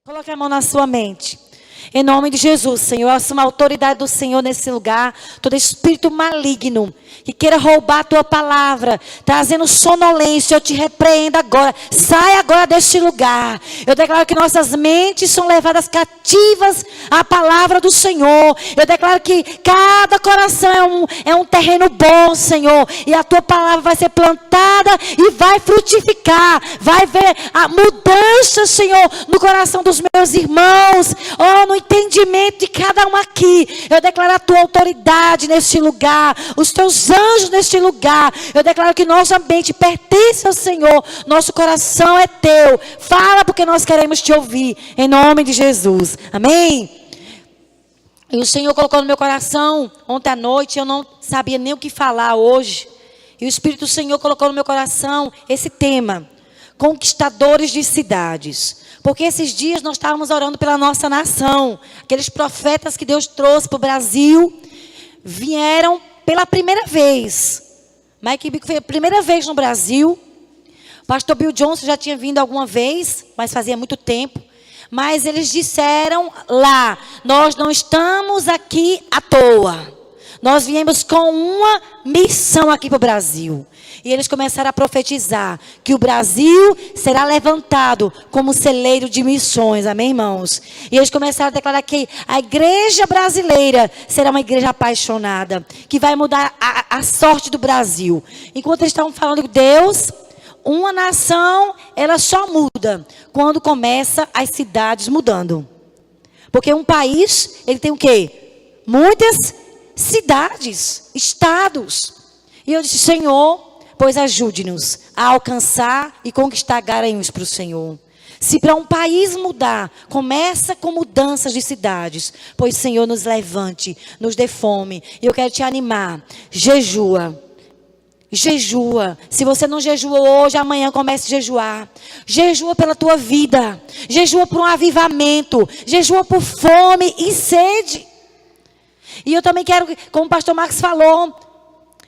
Coloque a mão na sua mente. Em nome de Jesus, Senhor, eu assumo a autoridade do Senhor nesse lugar. Todo espírito maligno que queira roubar a tua palavra, trazendo sonolência, eu te repreendo agora. Sai agora deste lugar. Eu declaro que nossas mentes são levadas cativas à palavra do Senhor. Eu declaro que cada coração é um terreno bom, Senhor. E a tua palavra vai ser plantada e vai frutificar. Vai ver a mudança, Senhor, no coração dos meus irmãos. Oh, no entendimento de cada um aqui. Eu declaro a tua autoridade neste lugar. Os teus anjos neste lugar. Eu declaro que nossa mente pertence ao Senhor. Nosso coração é teu. Fala porque nós queremos te ouvir. Em nome de Jesus. Amém? E o Senhor colocou no meu coração. Ontem à noite eu não sabia nem o que falar hoje. E o Espírito do Senhor colocou no meu coração esse tema. Conquistadores de cidades. Porque esses dias nós estávamos orando pela nossa nação. Aqueles profetas que Deus trouxe para o Brasil vieram pela primeira vez. Mike Bico foi a primeira vez no Brasil. Pastor Bill Johnson já tinha vindo alguma vez, mas fazia muito tempo. Mas eles disseram lá, nós não estamos aqui à toa. Nós viemos com uma missão aqui para o Brasil. E eles começaram a profetizar que o Brasil será levantado como celeiro de missões. Amém, irmãos? E eles começaram a declarar que a igreja brasileira será uma igreja apaixonada, que vai mudar a sorte do Brasil. Enquanto eles estavam falando de Deus, uma nação, ela só muda quando começa as cidades mudando. Porque um país, ele tem o quê? Muitas cidades, estados. E eu disse, Senhor, pois ajude-nos a alcançar e conquistar Garanhuns para o Senhor. Se para um país mudar, começa com mudanças de cidades. Pois, Senhor, nos levante, nos dê fome. E eu quero te animar. Jejua. Jejua. Se você não jejua hoje, amanhã comece a jejuar. Jejua pela tua vida. Jejua por um avivamento. Jejua por fome e sede. E eu também quero, como o pastor Marcos falou,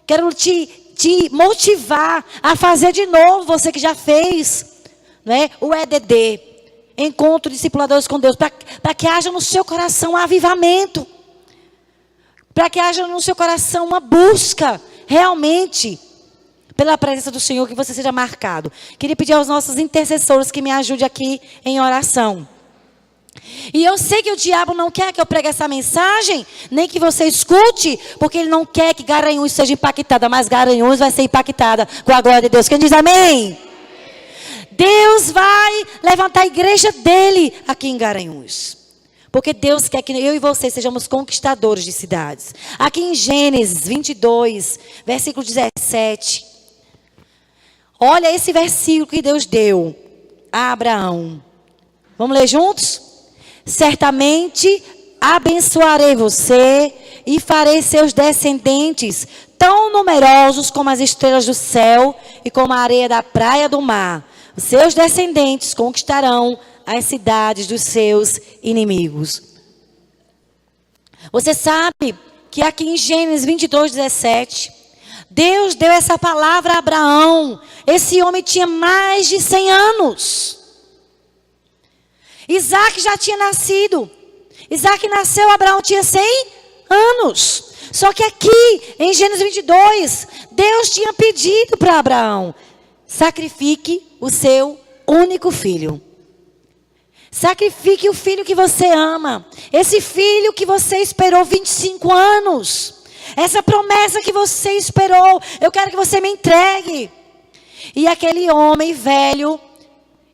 quero te motivar a fazer de novo, você que já fez, né, o EDD, Encontro de Discipuladores com Deus, para que haja no seu coração um avivamento, para que haja no seu coração uma busca, realmente, pela presença do Senhor, que você seja marcado. Queria pedir aos nossos intercessores que me ajudem aqui em oração. E eu sei que o diabo não quer que eu pregue essa mensagem, nem que você escute, porque ele não quer que Garanhuns seja impactada, mas Garanhuns vai ser impactada com a glória de Deus. Quem diz amém? Deus vai levantar a igreja dele aqui em Garanhuns. Porque Deus quer que eu e você sejamos conquistadores de cidades. Aqui em Gênesis 22, versículo 17. Olha esse versículo que Deus deu a Abraão. Vamos ler juntos? Certamente abençoarei você e farei seus descendentes tão numerosos como as estrelas do céu e como a areia da praia do mar. Os seus descendentes conquistarão as cidades dos seus inimigos. Você sabe que aqui em Gênesis 22, 17, Deus deu essa palavra a Abraão. Esse homem tinha mais de 100 anos. Isaac já tinha nascido. Isaac nasceu, Abraão tinha 100 anos. Só que aqui, em Gênesis 22, Deus tinha pedido para Abraão: sacrifique o seu único filho. Sacrifique o filho que você ama. Esse filho que você esperou 25 anos. Essa promessa que você esperou. Eu quero que você me entregue. E aquele homem velho,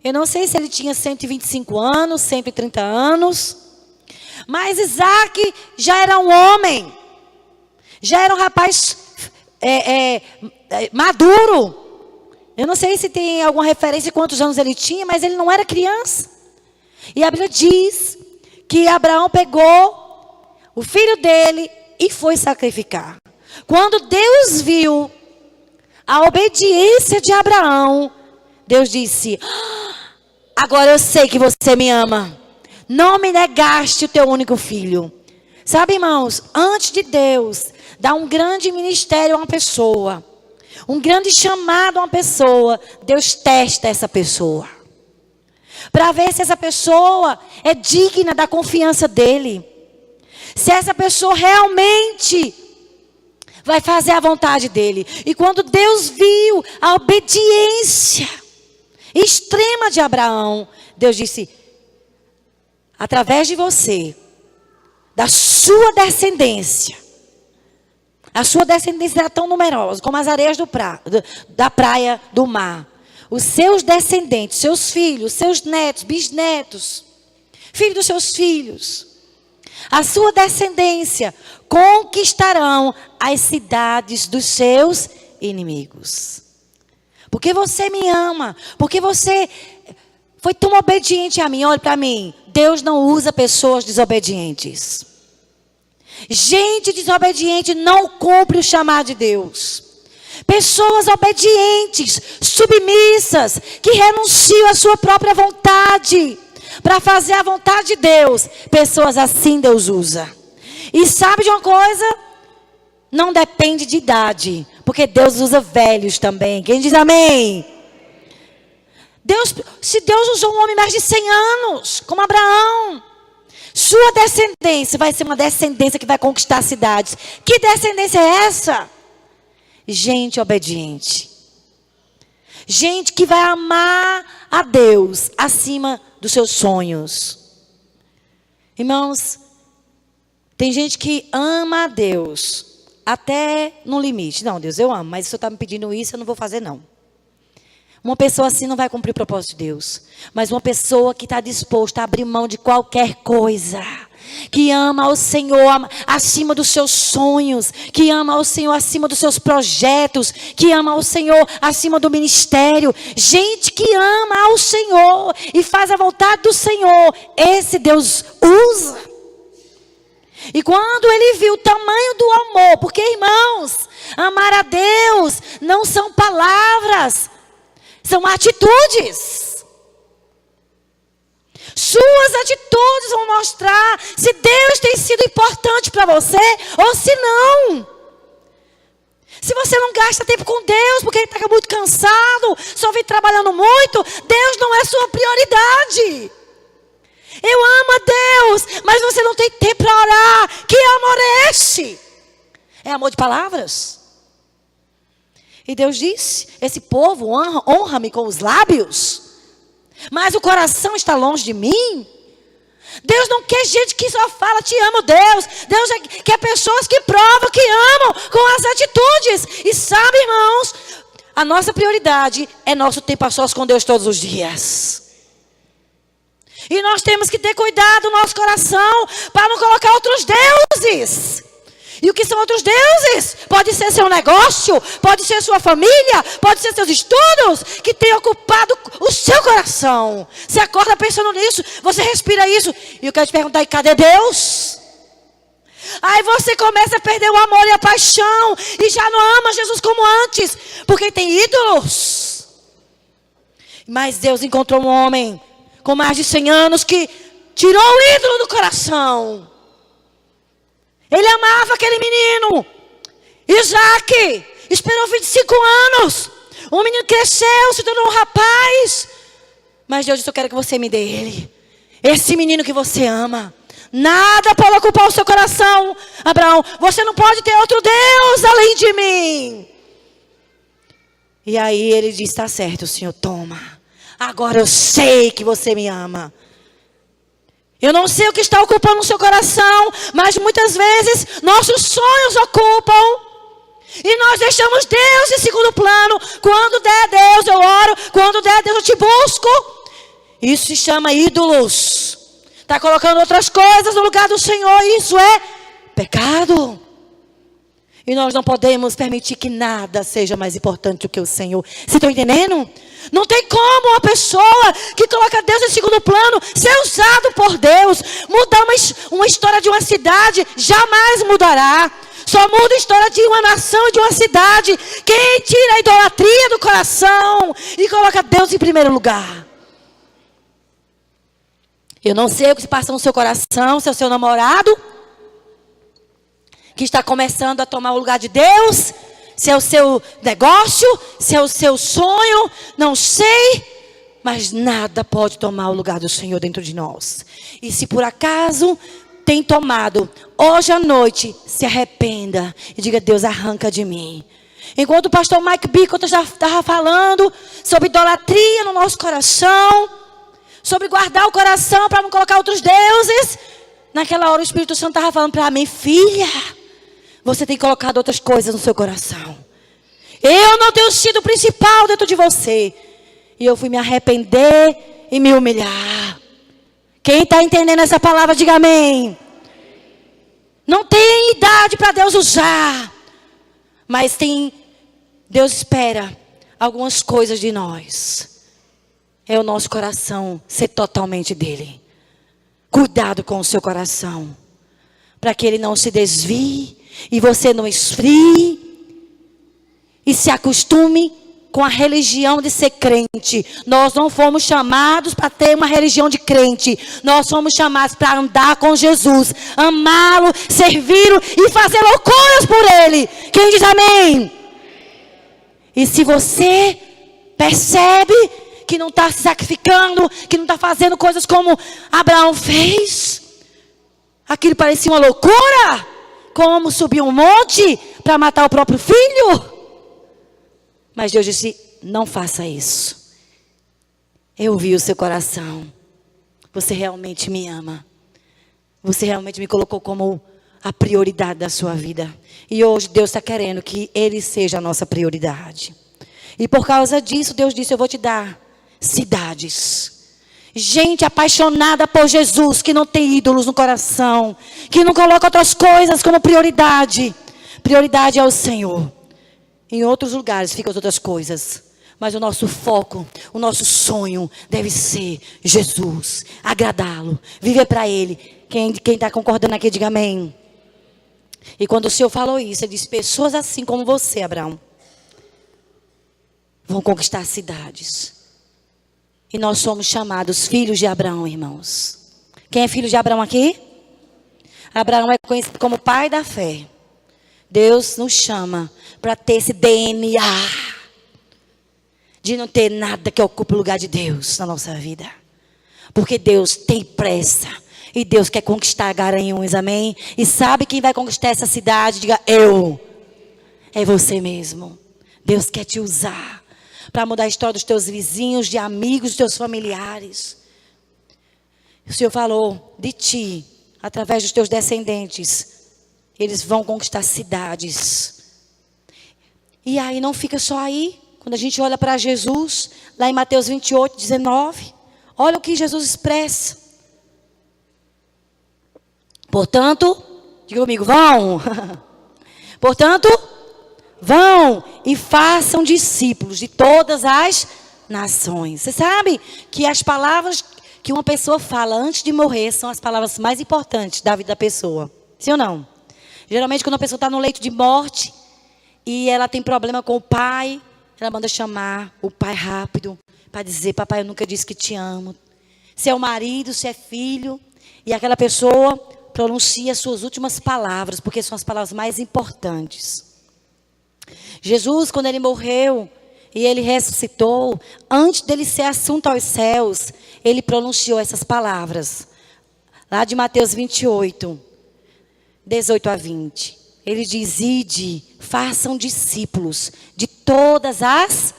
eu não sei se ele tinha 125 anos, 130 anos. Mas Isaac já era um homem. Já era um rapaz maduro. Eu não sei se tem alguma referência de quantos anos ele tinha, mas ele não era criança. E a Bíblia diz que Abraão pegou o filho dele e foi sacrificar. Quando Deus viu a obediência de Abraão, Deus disse: agora eu sei que você me ama. Não me negaste o teu único filho. Sabe, irmãos, antes de Deus dar um grande ministério a uma pessoa, um grande chamado a uma pessoa, Deus testa essa pessoa. para ver se essa pessoa é digna da confiança dele. Se essa pessoa realmente vai fazer a vontade dele. E quando Deus viu a obediência extrema de Abraão, Deus disse: através de você, da sua descendência, a sua descendência será tão numerosa como as areias da praia do mar. Os seus descendentes, seus filhos, seus netos, bisnetos, filhos dos seus filhos, a sua descendência conquistarão as cidades dos seus inimigos. Porque você me ama, porque você foi tão obediente a mim. Olhe para mim, Deus não usa pessoas desobedientes. Gente desobediente não cumpre o chamado de Deus. Pessoas obedientes, submissas, que renunciam à sua própria vontade para fazer a vontade de Deus. Pessoas assim Deus usa. E sabe de uma coisa? Não depende de idade, porque Deus usa velhos também. Quem diz amém? Se Deus usou um homem mais de 100 anos, como Abraão, sua descendência vai ser uma descendência que vai conquistar cidades. Que descendência é essa? Gente obediente. Gente que vai amar a Deus acima dos seus sonhos. Irmãos, tem gente que ama a Deus até no limite. Não, Deus, eu amo, mas se o Senhor está me pedindo isso, eu não vou fazer não. Uma pessoa assim não vai cumprir o propósito de Deus. Mas uma pessoa que está disposta a abrir mão de qualquer coisa, que ama ao Senhor acima dos seus sonhos, que ama ao Senhor acima dos seus projetos, que ama ao Senhor acima do ministério. Gente que ama ao Senhor e faz a vontade do Senhor, esse Deus usa. E quando ele viu o tamanho do amor, porque irmãos, amar a Deus não são palavras, são atitudes. Suas atitudes vão mostrar se Deus tem sido importante para você ou se não. Se você não gasta tempo com Deus porque está muito cansado, só vem trabalhando muito, Deus não é sua prioridade. Eu amo a Deus, mas você não tem tempo para orar. Que amor é esse? É amor de palavras? E Deus disse: esse povo honra-me com os lábios, mas o coração está longe de mim. Deus não quer gente que só fala te amo, Deus. Deus quer pessoas que provam que amam com as atitudes. E sabe, irmãos, a nossa prioridade é nosso tempo a sós com Deus todos os dias. E nós temos que ter cuidado no nosso coração para não colocar outros deuses. E o que são outros deuses? Pode ser seu negócio, pode ser sua família, pode ser seus estudos, que tem ocupado o seu coração. Você acorda pensando nisso, você respira isso. E eu quero te perguntar: e cadê Deus? Aí você começa a perder o amor e a paixão, e já não ama Jesus como antes, porque tem ídolos. Mas Deus encontrou um homem com mais de 100 anos que tirou o ídolo do coração. Ele amava aquele menino. Isaac esperou 25 anos. O menino cresceu, se tornou um rapaz. Mas Deus disse: eu quero que você me dê ele. Esse menino que você ama. Nada pode ocupar o seu coração, Abraão. Você não pode ter outro Deus além de mim. E aí ele disse: está certo, Senhor, toma. Agora eu sei que você me ama. Eu não sei o que está ocupando o seu coração, mas muitas vezes nossos sonhos ocupam. E nós deixamos Deus em segundo plano. Quando der Deus eu oro, quando der Deus eu te busco. Isso se chama ídolos. Está colocando outras coisas no lugar do Senhor. Isso é pecado. E nós não podemos permitir que nada seja mais importante do que o Senhor. Vocês estão entendendo? Não tem como uma pessoa que coloca Deus em segundo plano ser usado por Deus. Mudar uma história de uma cidade jamais mudará. Só muda a história de uma nação e de uma cidade quem tira a idolatria do coração e coloca Deus em primeiro lugar. Eu não sei o que se passa no seu coração, se é o seu namorado que está começando a tomar o lugar de Deus, se é o seu negócio, se é o seu sonho, não sei. Mas nada pode tomar o lugar do Senhor dentro de nós. E se por acaso tem tomado, hoje à noite, se arrependa e diga: Deus, arranca de mim. Enquanto o pastor Mike Bickle já estava falando sobre idolatria no nosso coração, sobre guardar o coração para não colocar outros deuses, naquela hora o Espírito Santo estava falando para mim: filha, você tem colocado outras coisas no seu coração. Eu não tenho sido o principal dentro de você. E eu fui me arrepender e me humilhar. Quem está entendendo essa palavra, diga amém. Não tem idade para Deus usar. Mas Deus espera algumas coisas de nós. É o nosso coração ser totalmente dele. Cuidado com o seu coração. Para que ele não se desvie e você não esfrie. E se acostume com a religião de ser crente. Nós não fomos chamados para ter uma religião de crente. Nós fomos chamados para andar com Jesus, amá-lo, servi-lo e fazer loucuras por ele. Quem diz amém? E se você percebe que não está se sacrificando, que não está fazendo coisas como Abraão fez, aquilo parecia uma loucura, como subir um monte para matar o próprio filho. Mas Deus disse: não faça isso. Eu vi o seu coração. Você realmente me ama. Você realmente me colocou como a prioridade da sua vida. E hoje Deus está querendo que Ele seja a nossa prioridade. E por causa disso, Deus disse: eu vou te dar cidades. Gente apaixonada por Jesus, que não tem ídolos no coração, que não coloca outras coisas como prioridade. Prioridade é o Senhor. Em outros lugares ficam as outras coisas. Mas o nosso foco, o nosso sonho deve ser Jesus. Agradá-lo. Viver para Ele. Quem está concordando aqui, diga amém. E quando o Senhor falou isso, Ele disse: pessoas assim como você, Abraão, vão conquistar cidades. E nós somos chamados filhos de Abraão, irmãos. Quem é filho de Abraão aqui? Abraão é conhecido como pai da fé. Deus nos chama para ter esse DNA de não ter nada que ocupe o lugar de Deus na nossa vida. Porque Deus tem pressa e Deus quer conquistar Garanhuns, amém? E sabe quem vai conquistar essa cidade? Diga: eu. É você mesmo. Deus quer te usar para mudar a história dos teus vizinhos, de amigos, dos teus familiares. O Senhor falou de ti, através dos teus descendentes. Eles vão conquistar cidades. E aí não fica só aí. Quando a gente olha para Jesus, lá em Mateus 28, 19. Olha o que Jesus expressa. Portanto, diga comigo, vão. Portanto, vão e façam discípulos de todas as nações. Você sabe que as palavras que uma pessoa fala antes de morrer são as palavras mais importantes da vida da pessoa. Sim ou não? Geralmente quando a pessoa está no leito de morte e ela tem problema com o pai, ela manda chamar o pai rápido para dizer: papai, eu nunca disse que te amo. Se é o marido, se é filho. E aquela pessoa pronuncia as suas últimas palavras, porque são as palavras mais importantes. Jesus, quando ele morreu e ele ressuscitou, antes dele ser assunto aos céus, ele pronunciou essas palavras. Lá de Mateus 28. 18 a 20. Ele diz: ide, façam discípulos de todas as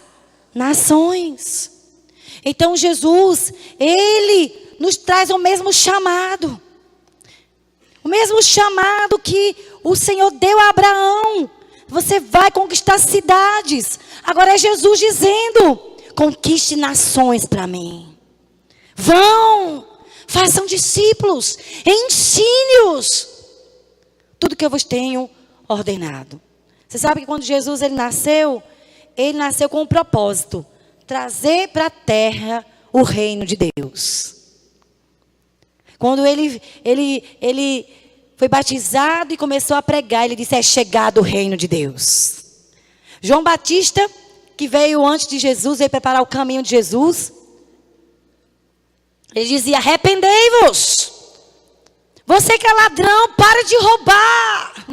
nações. Então Jesus, Ele nos traz o mesmo chamado. O mesmo chamado que o Senhor deu a Abraão. Você vai conquistar cidades. Agora é Jesus dizendo: conquiste nações para mim. Vão, façam discípulos, ensine-os tudo que eu vos tenho ordenado. Você sabe que quando Jesus ele nasceu com um propósito: trazer para a terra o reino de Deus. Quando ele foi batizado e começou a pregar, ele disse: é chegado o reino de Deus. João Batista, que veio antes de Jesus, veio preparar o caminho de Jesus, ele dizia: arrependei-vos. Você que é ladrão, para de roubar.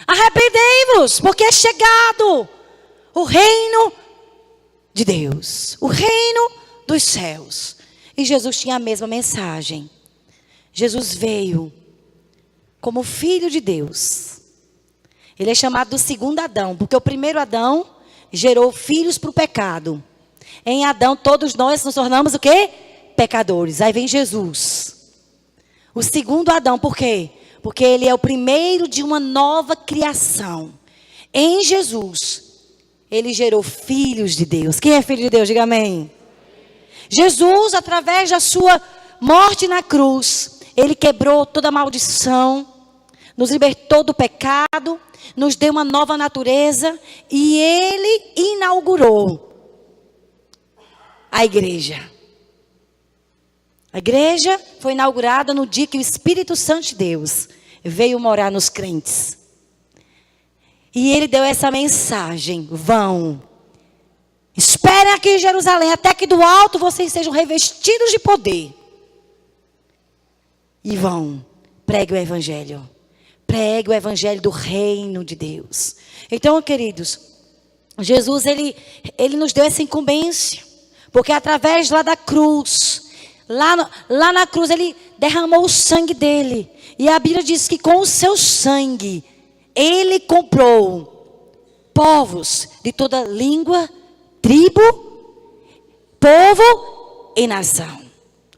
Arrependei-vos, porque é chegado o reino de Deus, o reino dos céus. E Jesus tinha a mesma mensagem. Jesus veio como filho de Deus. Ele é chamado do segundo Adão, porque o primeiro Adão gerou filhos para o pecado. Em Adão, todos nós nos tornamos o quê? Pecadores. Aí vem Jesus. O segundo Adão, por quê? Porque ele é o primeiro de uma nova criação. Em Jesus, ele gerou filhos de Deus. Quem é filho de Deus? Diga amém. Jesus, através da sua morte na cruz, ele quebrou toda a maldição, nos libertou do pecado, nos deu uma nova natureza e ele inaugurou a igreja. A igreja foi inaugurada no dia que o Espírito Santo de Deus veio morar nos crentes. E ele deu essa mensagem: vão, esperem aqui em Jerusalém, até que do alto vocês sejam revestidos de poder. E vão, pregue o evangelho. Pregue o evangelho do reino de Deus. Então, queridos, Jesus, ele nos deu essa incumbência. Porque através lá da cruz, lá na cruz, ele derramou o sangue dele. E a Bíblia diz que com o seu sangue, ele comprou povos de toda língua, tribo, povo e nação.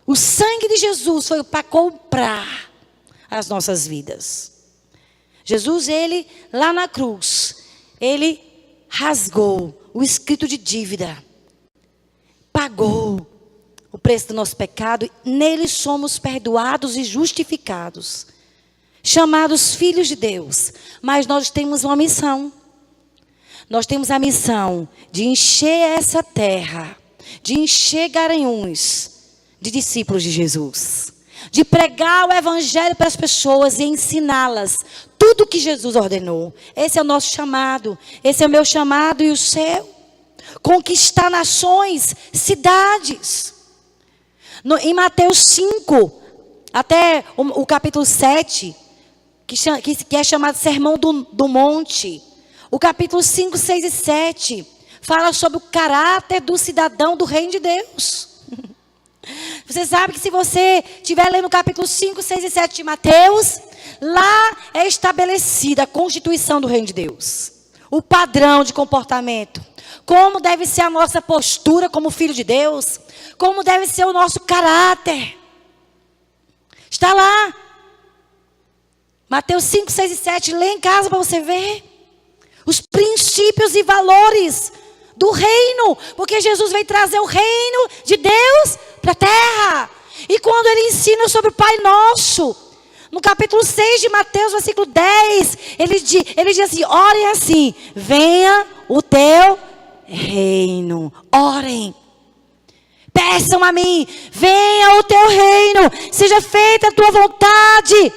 O sangue de Jesus foi para comprar as nossas vidas. Jesus, ele, lá na cruz, ele rasgou o escrito de dívida. Pagou o preço do nosso pecado. Nele somos perdoados e justificados. Chamados filhos de Deus. Mas nós temos uma missão. Nós temos a missão de encher essa terra, de encher Garanhuns de discípulos de Jesus. De pregar o evangelho para as pessoas e ensiná-las tudo que Jesus ordenou. Esse é o nosso chamado. Esse é o meu chamado e o seu. Conquistar nações, cidades. Em Mateus 5, até o capítulo 7, que é chamado Sermão do Monte. O capítulo 5, 6 e 7 fala sobre o caráter do cidadão do reino de Deus. Você sabe que se você estiver lendo o capítulo 5, 6 e 7 de Mateus, lá é estabelecida a constituição do reino de Deus. O padrão de comportamento. Como deve ser a nossa postura como filho de Deus. Como deve ser o nosso caráter. Está lá. Mateus 5, 6 e 7. Lê em casa para você ver. Os princípios e valores do reino. Porque Jesus veio trazer o reino de Deus para a terra. E quando ele ensina sobre o Pai Nosso, no capítulo 6 de Mateus, versículo 10, ele diz assim: orem assim, venha o teu reino. Orem. Peçam a mim, venha o teu reino, seja feita a tua vontade,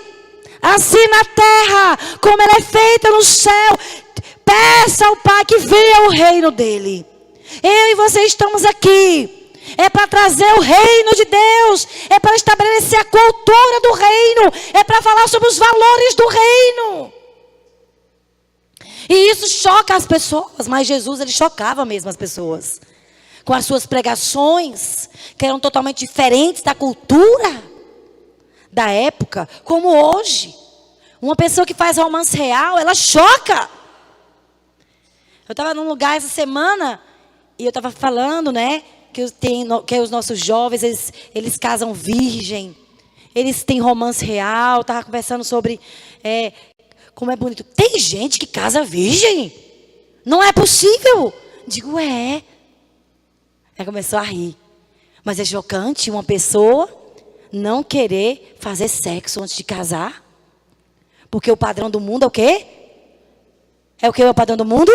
assim na terra, como ela é feita no céu. Peça ao Pai que venha o reino dele. Eu e você estamos aqui. É para trazer o reino de Deus. É para estabelecer a cultura do reino. É para falar sobre os valores do reino. E isso choca as pessoas. Mas Jesus, ele chocava mesmo as pessoas. Com as suas pregações, que eram totalmente diferentes da cultura da época. Como hoje. Uma pessoa que faz romance real, ela choca. Eu estava num lugar essa semana e eu estava falando, né? Que os nossos jovens, eles casam virgem. Eles têm romance real. Estava conversando sobre como é bonito. Tem gente que casa virgem? Não é possível. Digo, é. Aí começou a rir. Mas é chocante uma pessoa não querer fazer sexo antes de casar. Porque o padrão do mundo é o quê? É o que é o padrão do mundo?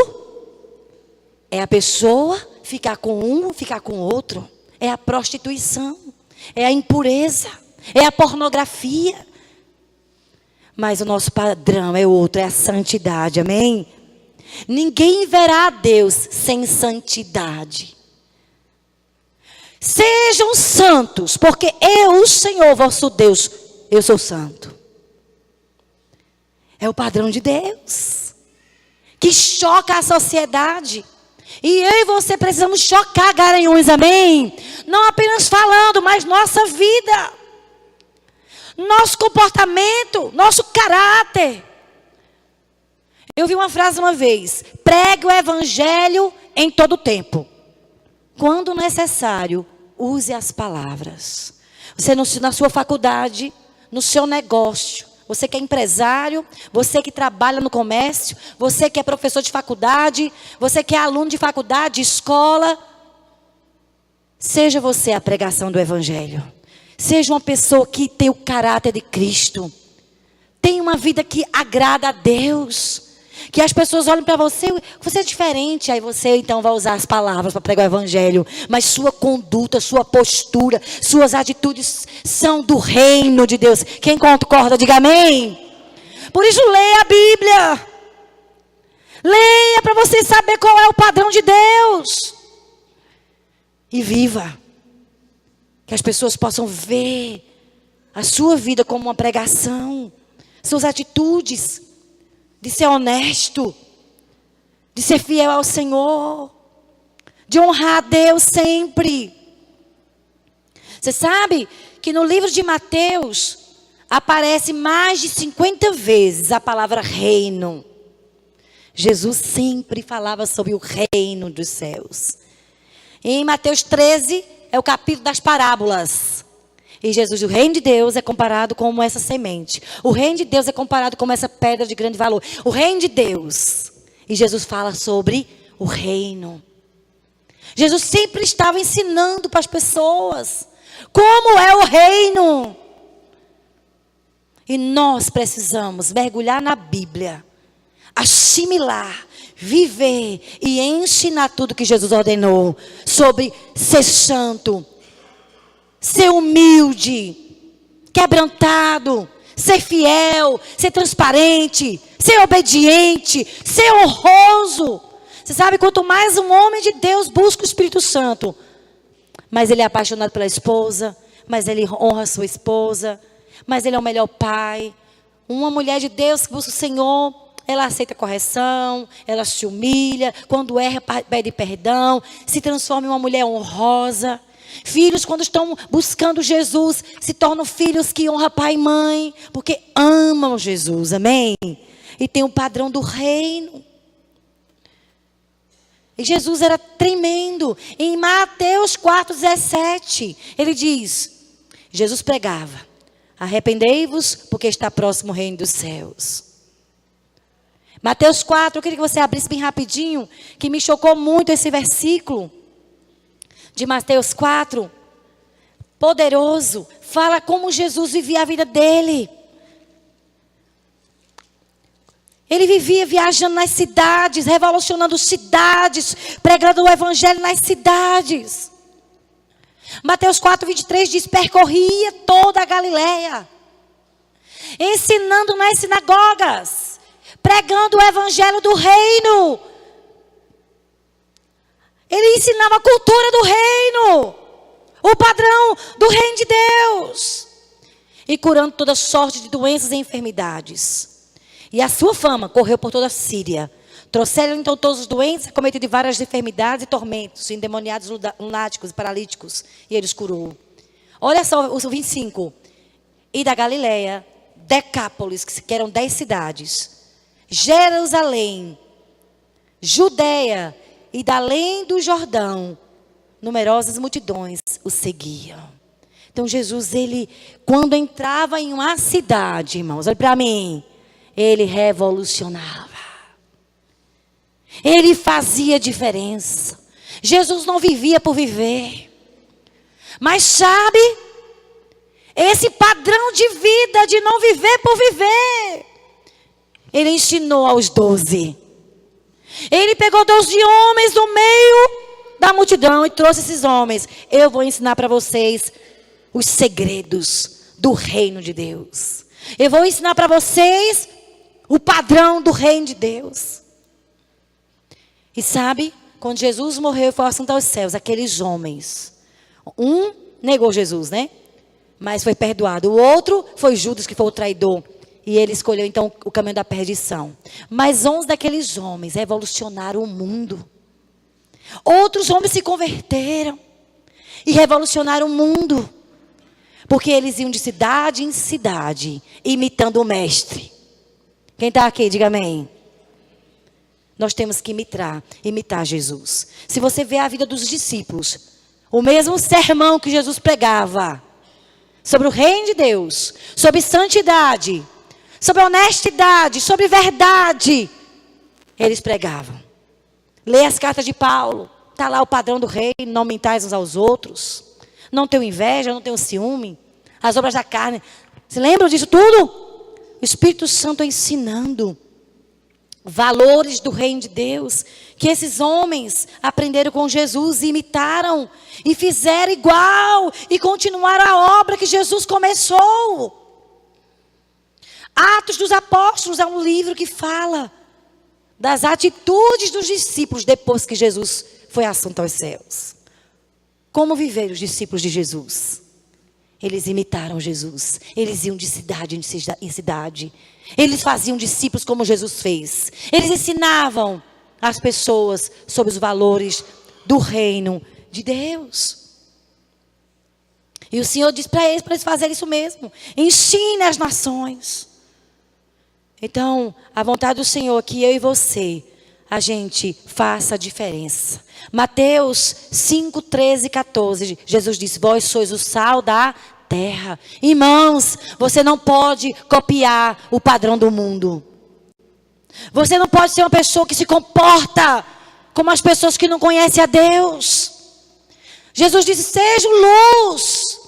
É a pessoa ficar com um, ficar com outro. É a prostituição. É a impureza. É a pornografia. Mas o nosso padrão é outro, é a santidade, amém? Ninguém verá a Deus sem santidade. Sejam santos, porque eu, o Senhor, vosso Deus, eu sou santo. É o padrão de Deus. Que choca a sociedade. E eu e você precisamos chocar garanhões, amém? Não apenas falando, mas nossa vida, nosso comportamento, nosso caráter. Eu vi uma frase uma vez: pregue o evangelho em todo tempo. Quando necessário, use as palavras. Você na sua faculdade, no seu negócio, você que é empresário, você que trabalha no comércio, você que é professor de faculdade, você que é aluno de faculdade, escola. Seja você a pregação do evangelho. Seja uma pessoa que tem o caráter de Cristo. Tenha uma vida que agrada a Deus. Que as pessoas olhem para você, você é diferente. Aí você então vai usar as palavras para pregar o evangelho. Mas sua conduta, sua postura, suas atitudes são do reino de Deus. Quem concorda, diga amém. Por isso leia a Bíblia. Leia para você saber qual é o padrão de Deus. E viva. Que as pessoas possam ver a sua vida como uma pregação. Suas atitudes. De ser honesto, de ser fiel ao Senhor, de honrar a Deus sempre. Você sabe que no livro de Mateus aparece mais de 50 vezes a palavra reino. Jesus sempre falava sobre o reino dos céus. Em Mateus 13 é o capítulo das parábolas. E Jesus, o reino de Deus é comparado como essa semente. O reino de Deus é comparado como essa pedra de grande valor. O reino de Deus. E Jesus fala sobre o reino. Jesus sempre estava ensinando para as pessoas como é o reino. E nós precisamos mergulhar na Bíblia, assimilar, viver e ensinar tudo que Jesus ordenou sobre ser santo, ser humilde, quebrantado, ser fiel, ser transparente, ser obediente, ser honroso. Você sabe, quanto mais um homem de Deus busca o Espírito Santo, mais ele é apaixonado pela esposa, mais ele honra a sua esposa, mais ele é o melhor pai. Uma mulher de Deus que busca o Senhor, ela aceita correção, ela se humilha, quando erra, pede perdão, se transforma em uma mulher honrosa. Filhos, quando estão buscando Jesus, se tornam filhos que honram pai e mãe, porque amam Jesus, amém? E tem o padrão do reino. E Jesus era tremendo. Em Mateus 4,17, ele diz, Jesus pregava: arrependei-vos, porque está próximo o reino dos céus. Mateus 4, eu queria que você abrisse bem rapidinho, que me chocou muito esse versículo. De Mateus 4, poderoso, fala como Jesus vivia a vida dele. Ele vivia viajando nas cidades, revolucionando cidades, pregando o evangelho nas cidades. Mateus 4:23 diz: percorria toda a Galileia, ensinando nas sinagogas, pregando o evangelho do reino. Ele ensinava a cultura do reino, o padrão do reino de Deus, e curando toda sorte de doenças e enfermidades. E a sua fama correu por toda a Síria. Trouxeram então todos os doentes, acometidos de várias enfermidades e tormentos, endemoniados, lunáticos e paralíticos, e ele os curou. Olha só o 25. E da Galileia, Decápolis, que eram 10 cidades, Jerusalém, Judeia, e da além do Jordão, numerosas multidões o seguiam. Então Jesus, ele, quando entrava em uma cidade, irmãos, olha para mim, ele revolucionava. Ele fazia diferença. Jesus não vivia por viver. Mas sabe, esse padrão de vida, de não viver por viver, ele ensinou aos 12. Ele pegou 12 homens no meio da multidão e trouxe esses homens. Eu vou ensinar para vocês os segredos do reino de Deus. Eu vou ensinar para vocês o padrão do reino de Deus. E sabe, quando Jesus morreu e foi assunto aos céus, aqueles homens, um negou Jesus, né? Mas foi perdoado. O outro foi Judas, que foi o traidor. E ele escolheu então o caminho da perdição. Mas 11 daqueles homens revolucionaram o mundo. Outros homens se converteram e revolucionaram o mundo. Porque eles iam de cidade em cidade, imitando o mestre. Quem está aqui, diga amém. Nós temos que imitar Jesus. Se você vê a vida dos discípulos, o mesmo sermão que Jesus pregava, sobre o reino de Deus, sobre santidade, sobre honestidade, sobre verdade, eles pregavam. Leia as cartas de Paulo, está lá o padrão do reino, não mentais uns aos outros, não tenham inveja, não tenham ciúme, as obras da carne. Se lembram disso tudo? O Espírito Santo ensinando valores do reino de Deus, que esses homens aprenderam com Jesus, imitaram e fizeram igual e continuaram a obra que Jesus começou. Atos dos Apóstolos é um livro que fala das atitudes dos discípulos depois que Jesus foi assunto aos céus. Como viveram os discípulos de Jesus? Eles imitaram Jesus. Eles iam de cidade em cidade. Eles faziam discípulos como Jesus fez. Eles ensinavam as pessoas sobre os valores do reino de Deus. E o Senhor diz para eles fazerem isso mesmo. Ensine as nações. Então, a vontade do Senhor é que eu e você, a gente faça a diferença. Mateus 5, 13 e 14. Jesus disse: vós sois o sal da terra. Irmãos, você não pode copiar o padrão do mundo. Você não pode ser uma pessoa que se comporta como as pessoas que não conhecem a Deus. Jesus disse: sejam luz.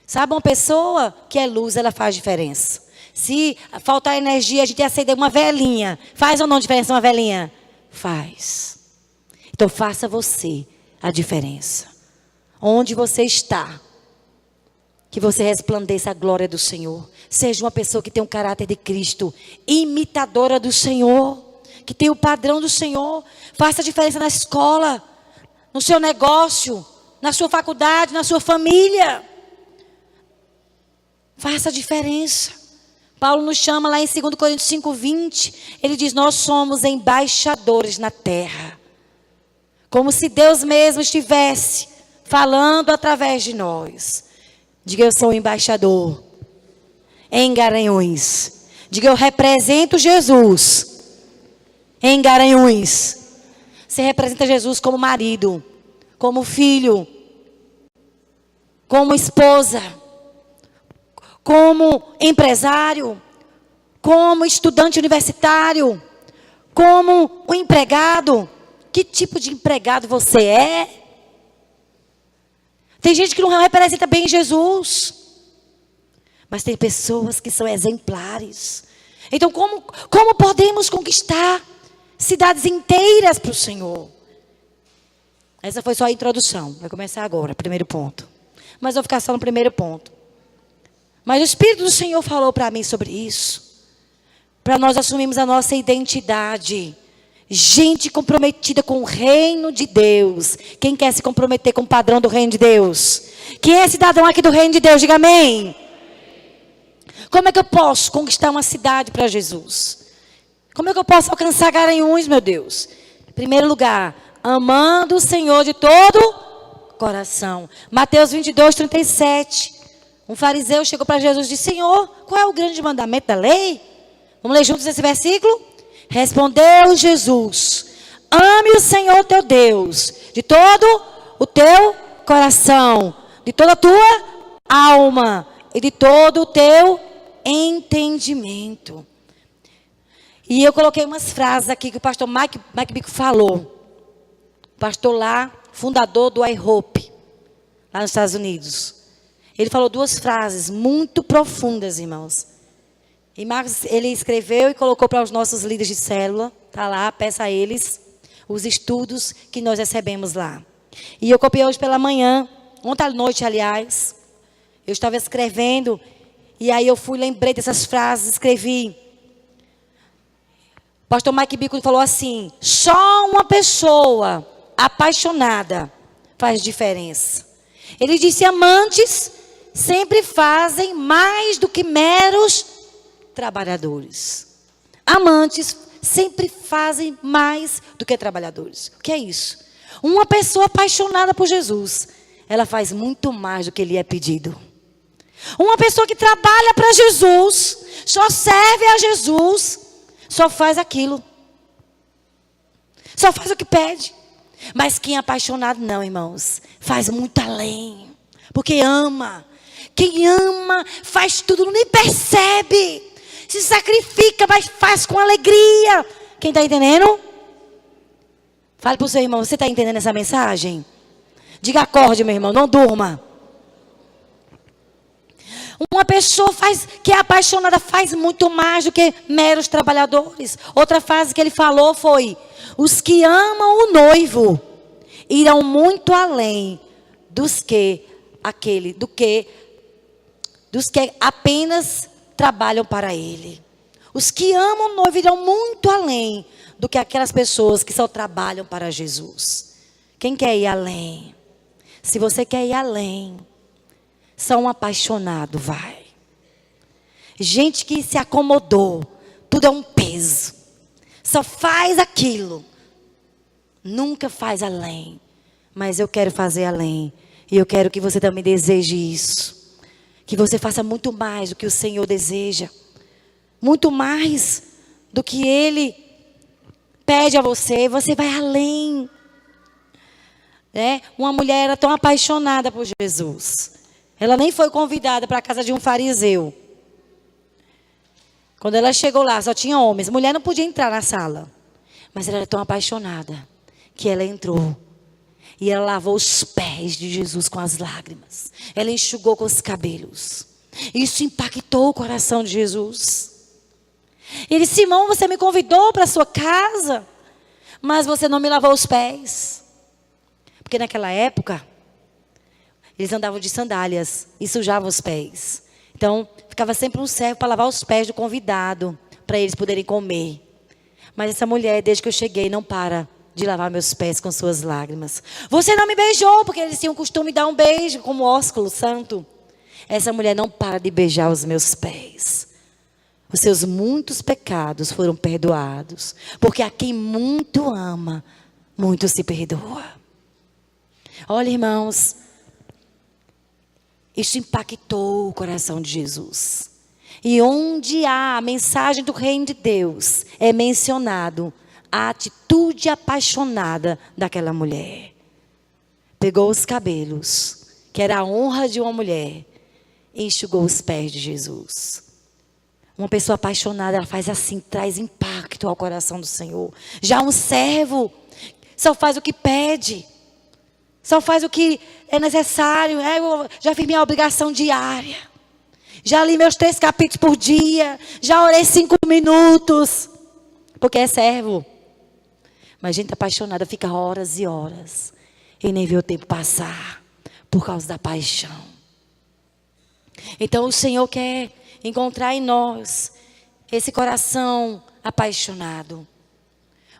Sabe, uma pessoa que é luz, ela faz diferença. Se faltar energia, a gente acender uma velinha. Faz ou não diferença uma velinha? Faz. Então faça você a diferença. Onde você está, que você resplandeça a glória do Senhor. Seja uma pessoa que tem um caráter de Cristo, imitadora do Senhor, que tem o padrão do Senhor. Faça a diferença na escola, no seu negócio, na sua faculdade, na sua família. Faça a diferença. Paulo nos chama lá em 2 Coríntios 5:20. Ele diz: nós somos embaixadores na terra. Como se Deus mesmo estivesse falando através de nós. Diga: eu sou embaixador em Garanhuns. Diga: eu represento Jesus em Garanhuns. Você representa Jesus como marido, como filho, como esposa, como empresário, como estudante universitário, como um empregado. Que tipo de empregado você é? Tem gente que não representa bem Jesus. Mas tem pessoas que são exemplares. Então como podemos conquistar cidades inteiras para o Senhor? Essa foi só a introdução. Vai começar agora, primeiro ponto. Mas eu vou ficar só no primeiro ponto. Mas o Espírito do Senhor falou para mim sobre isso. Para nós assumirmos a nossa identidade. Gente comprometida com o reino de Deus. Quem quer se comprometer com o padrão do reino de Deus? Quem é cidadão aqui do reino de Deus? Diga amém. Como é que eu posso conquistar uma cidade para Jesus? Como é que eu posso alcançar Garanhuns, meu Deus? Em primeiro lugar, amando o Senhor de todo coração. Mateus 22:37. Um fariseu chegou para Jesus e disse: Senhor, qual é o grande mandamento da lei? Vamos ler juntos esse versículo? Respondeu Jesus: ame o Senhor teu Deus de todo o teu coração, de toda a tua alma e de todo o teu entendimento. E eu coloquei umas frases aqui que o pastor Mike Bickle falou. Pastor lá, fundador do iHope, lá nos Estados Unidos. Ele falou duas frases muito profundas, irmãos. E Marcos, ele escreveu e colocou para os nossos líderes de célula. Está lá, peça a eles os estudos que nós recebemos lá. E eu copiei hoje pela manhã, ontem à noite, aliás. Eu estava escrevendo e aí eu lembrei dessas frases, escrevi. O pastor Mike Bickle falou assim: só uma pessoa apaixonada faz diferença. Ele disse: amantes sempre fazem mais do que meros trabalhadores. Amantes sempre fazem mais do que trabalhadores. O que é isso? Uma pessoa apaixonada por Jesus, ela faz muito mais do que lhe é pedido. Uma pessoa que trabalha para Jesus, só serve a Jesus, só faz aquilo. Só faz o que pede. Mas quem é apaixonado não, irmãos, faz muito além. Porque ama. Quem ama faz tudo, nem percebe. Se sacrifica, mas faz com alegria. Quem está entendendo? Fale para o seu irmão, você está entendendo essa mensagem? Diga acorde, meu irmão, não durma. Uma pessoa que é apaixonada faz muito mais do que meros trabalhadores. Outra frase que ele falou foi: os que amam o noivo irão muito além dos que apenas trabalham para ele. Os que amam o noivo irão muito além do que aquelas pessoas que só trabalham para Jesus. Quem quer ir além? Se você quer ir além, só um apaixonado vai. Gente que se acomodou, tudo é um peso. Só faz aquilo. Nunca faz além. Mas eu quero fazer além. E eu quero que você também deseje isso. Que você faça muito mais do que o Senhor deseja. Muito mais do que Ele pede a você. Você vai além. Uma mulher era tão apaixonada por Jesus. Ela nem foi convidada para a casa de um fariseu. Quando ela chegou lá, só tinha homens. Mulher não podia entrar na sala. Mas ela era tão apaixonada que ela entrou. E ela lavou os pés de Jesus com as lágrimas. Ela enxugou com os cabelos. Isso impactou o coração de Jesus. Ele disse: Simão, você me convidou para a sua casa, mas você não me lavou os pés. Porque naquela época, eles andavam de sandálias e sujavam os pés. Então, ficava sempre um servo para lavar os pés do convidado, para eles poderem comer. Mas essa mulher, desde que eu cheguei, não para de lavar meus pés com suas lágrimas. Você não me beijou, porque eles tinham o costume de dar um beijo, como ósculo santo. Essa mulher não para de beijar os meus pés. Os seus muitos pecados foram perdoados. Porque a quem muito ama, muito se perdoa. Olha, irmãos, isso impactou o coração de Jesus. E onde há a mensagem do reino de Deus, é mencionado a atitude apaixonada daquela mulher. Pegou os cabelos, que era a honra de uma mulher, e enxugou os pés de Jesus. Uma pessoa apaixonada, ela faz assim, traz impacto ao coração do Senhor. Já um servo só faz o que pede. Só faz o que é necessário. Eu já fiz minha obrigação diária. Já li meus 3 capítulos por dia. Já orei 5 minutos. Porque é servo. Mas gente apaixonada fica horas e horas. E nem vê o tempo passar. Por causa da paixão. Então o Senhor quer encontrar em nós esse coração apaixonado.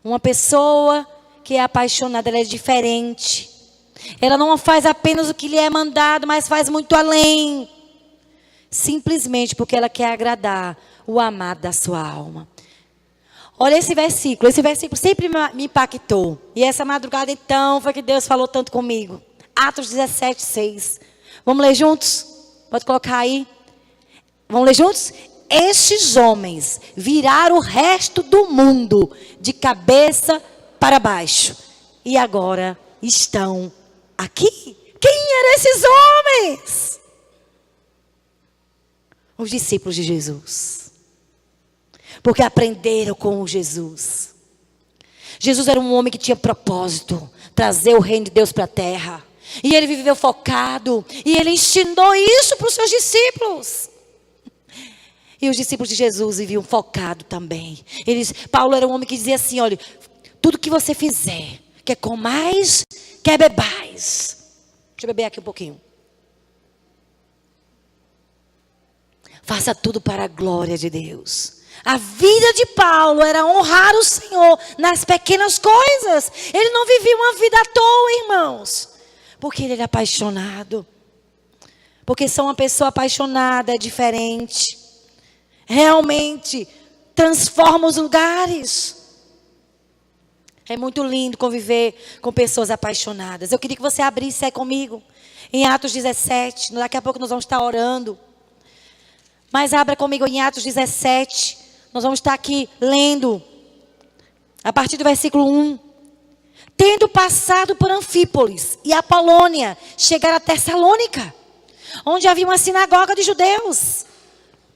Uma pessoa que é apaixonada, ela é diferente. Ela não faz apenas o que lhe é mandado, mas faz muito além. Simplesmente porque ela quer agradar o amado da sua alma. Olha esse versículo sempre me impactou. E essa madrugada então foi que Deus falou tanto comigo. Atos 17, 6. Vamos ler juntos? Pode colocar aí. Vamos ler juntos? Estes homens viraram o resto do mundo de cabeça para baixo. E agora estão aqui. Quem eram esses homens? Os discípulos de Jesus. Porque aprenderam com Jesus. Jesus era um homem que tinha propósito. Trazer o reino de Deus para a terra. E ele viveu focado. E ele ensinou isso para os seus discípulos. E os discípulos de Jesus viviam focado também. Paulo era um homem que dizia assim: olha, tudo que você fizer, quer comais, quer bebais. Deixa eu beber aqui um pouquinho. Faça tudo para a glória de Deus. A vida de Paulo era honrar o Senhor nas pequenas coisas. Ele não vivia uma vida à toa, irmãos. Porque ele era apaixonado. Porque só uma pessoa apaixonada é diferente. Realmente, transforma os lugares. É muito lindo conviver com pessoas apaixonadas. Eu queria que você abrisse aí comigo em Atos 17. Daqui a pouco nós vamos estar orando. Mas abra comigo em Atos 17. Nós vamos estar aqui lendo a partir do versículo 1. Tendo passado por Anfípolis e Apolônia, chegaram a Tessalônica, onde havia uma sinagoga de judeus.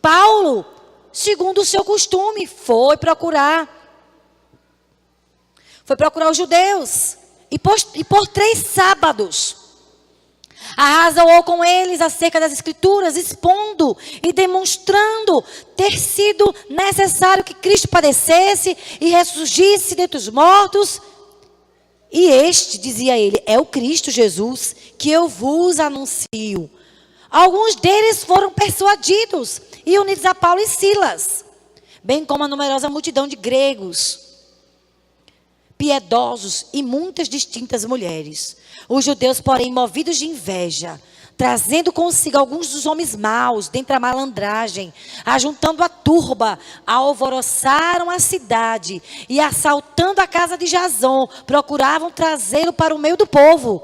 Paulo, segundo o seu costume, foi procurar os judeus. E por 3 sábados, arrasou com eles acerca das Escrituras, expondo e demonstrando ter sido necessário que Cristo padecesse e ressurgisse dentre os mortos. E este, dizia ele, é o Cristo Jesus, que eu vos anuncio. Alguns deles foram persuadidos e unidos a Paulo e Silas, bem como a numerosa multidão de gregos, piedosos e muitas distintas mulheres. Os judeus, porém, movidos de inveja, trazendo consigo alguns dos homens maus, dentre a malandragem, ajuntando a turba, alvoroçaram a cidade e, assaltando a casa de Jasão, procuravam trazê-lo para o meio do povo.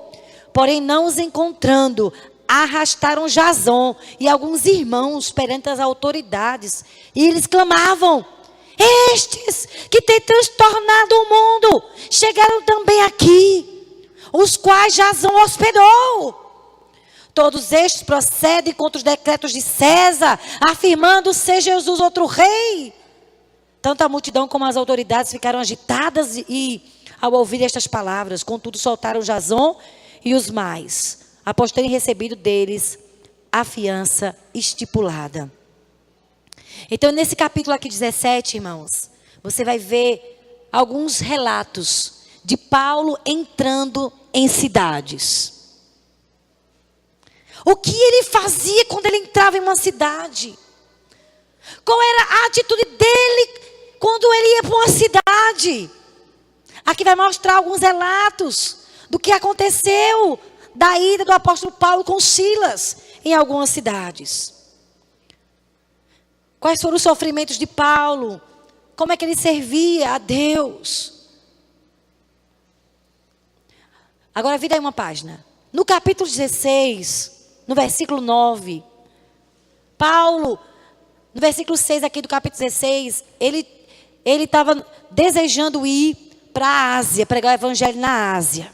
Porém, não os encontrando, arrastaram Jasão e alguns irmãos perante as autoridades, e eles clamavam: estes que têm transtornado o mundo, chegaram também aqui, os quais Jasão hospedou. Todos estes procedem contra os decretos de César, afirmando ser Jesus outro rei. Tanto a multidão como as autoridades ficaram agitadas e ao ouvir estas palavras, contudo soltaram Jasão e os mais, após terem recebido deles a fiança estipulada. Então, nesse capítulo aqui 17, irmãos, você vai ver alguns relatos de Paulo entrando em cidades. O que ele fazia quando ele entrava em uma cidade? Qual era a atitude dele quando ele ia para uma cidade? Aqui vai mostrar alguns relatos do que aconteceu da ida do apóstolo Paulo com Silas em algumas cidades. Quais foram os sofrimentos de Paulo? Como é que ele servia a Deus? Agora vira aí uma página. No capítulo 16, no versículo 9, Paulo, no versículo 6 aqui do capítulo 16, ele estava desejando ir para a Ásia, pregar o evangelho na Ásia.